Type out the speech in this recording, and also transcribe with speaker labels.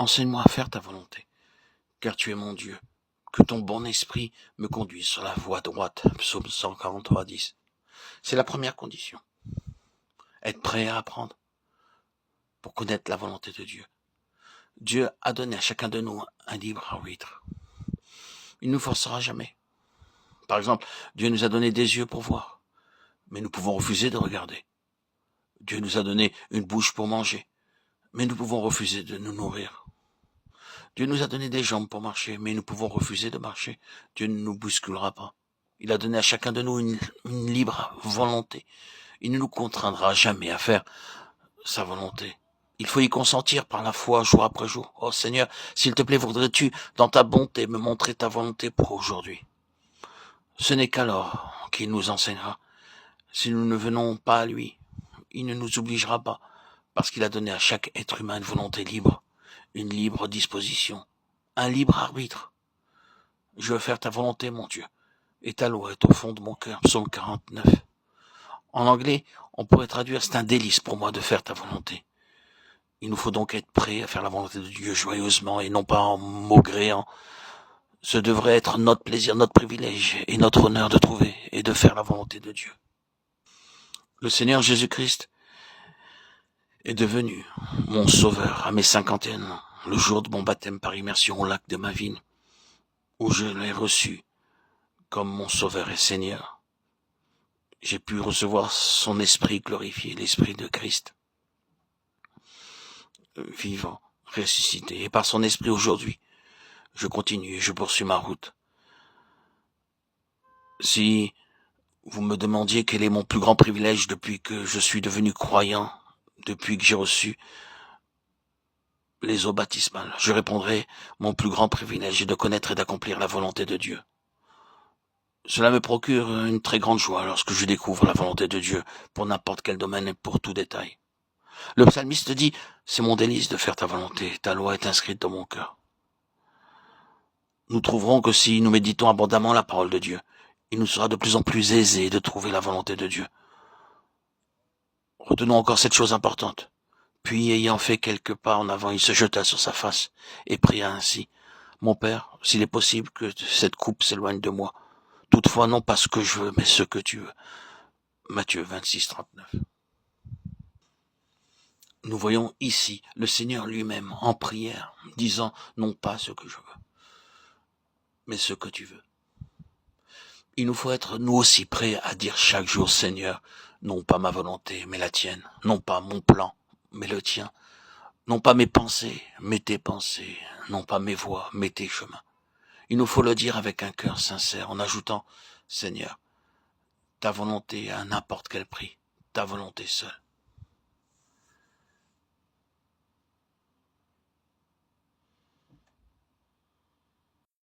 Speaker 1: Enseigne-moi à faire ta volonté, car tu es mon Dieu. Que ton bon esprit me conduise sur la voie droite. Psaume 143, 10. C'est la première condition. Être prêt à apprendre pour connaître la volonté de Dieu. Dieu a donné à chacun de nous un libre arbitre. Il ne nous forcera jamais. Par exemple, Dieu nous a donné des yeux pour voir, mais nous pouvons refuser de regarder. Dieu nous a donné une bouche pour manger, mais nous pouvons refuser de nous nourrir. Dieu nous a donné des jambes pour marcher, mais nous pouvons refuser de marcher. Dieu ne nous bousculera pas. Il a donné à chacun de nous une libre volonté. Il ne nous contraindra jamais à faire sa volonté. Il faut y consentir par la foi jour après jour. Oh Seigneur, s'il te plaît, voudrais-tu, dans ta bonté, me montrer ta volonté pour aujourd'hui? Ce n'est qu'alors qu'il nous enseignera. Si nous ne venons pas à lui, il ne nous obligera pas, parce qu'il a donné à chaque être humain une volonté libre, une libre disposition, un libre arbitre. Je veux faire ta volonté, mon Dieu, et ta loi est au fond de mon cœur. Psaume 49. En anglais, on pourrait traduire « c'est un délice pour moi de faire ta volonté ». Il nous faut donc être prêts à faire la volonté de Dieu joyeusement et non pas en maugréant. Ce devrait être notre plaisir, notre privilège et notre honneur de trouver et de faire la volonté de Dieu. Le Seigneur Jésus-Christ est devenu mon sauveur à mes 51 ans, le jour de mon baptême par immersion au lac de Mavine, où je l'ai reçu comme mon sauveur et Seigneur. J'ai pu recevoir son esprit glorifié, l'esprit de Christ, vivant, ressuscité. Et par son esprit aujourd'hui, je continue et je poursuis ma route. Si vous me demandiez quel est mon plus grand privilège depuis que je suis devenu croyant, depuis que j'ai reçu les eaux baptismales, je répondrai, mon plus grand privilège est de connaître et d'accomplir la volonté de Dieu. Cela me procure une très grande joie lorsque je découvre la volonté de Dieu pour n'importe quel domaine et pour tout détail. Le psalmiste dit, c'est mon délice de faire ta volonté, ta loi est inscrite dans mon cœur. Nous trouverons que si nous méditons abondamment la parole de Dieu, il nous sera de plus en plus aisé de trouver la volonté de Dieu. Retenons encore cette chose importante. Puis, ayant fait quelques pas en avant, il se jeta sur sa face et pria ainsi. Mon Père, s'il est possible que cette coupe s'éloigne de moi. Toutefois, non pas ce que je veux, mais ce que tu veux. Matthieu 26, 39. Nous voyons ici le Seigneur lui-même en prière, disant non pas ce que je veux, mais ce que tu veux. Il nous faut être nous aussi prêts à dire chaque jour, Seigneur, non pas ma volonté, mais la tienne, non pas mon plan, mais le tien, non pas mes pensées, mais tes pensées, non pas mes voies, mais tes chemins. Il nous faut le dire avec un cœur sincère, en ajoutant, Seigneur, ta volonté à n'importe quel prix, ta volonté seule.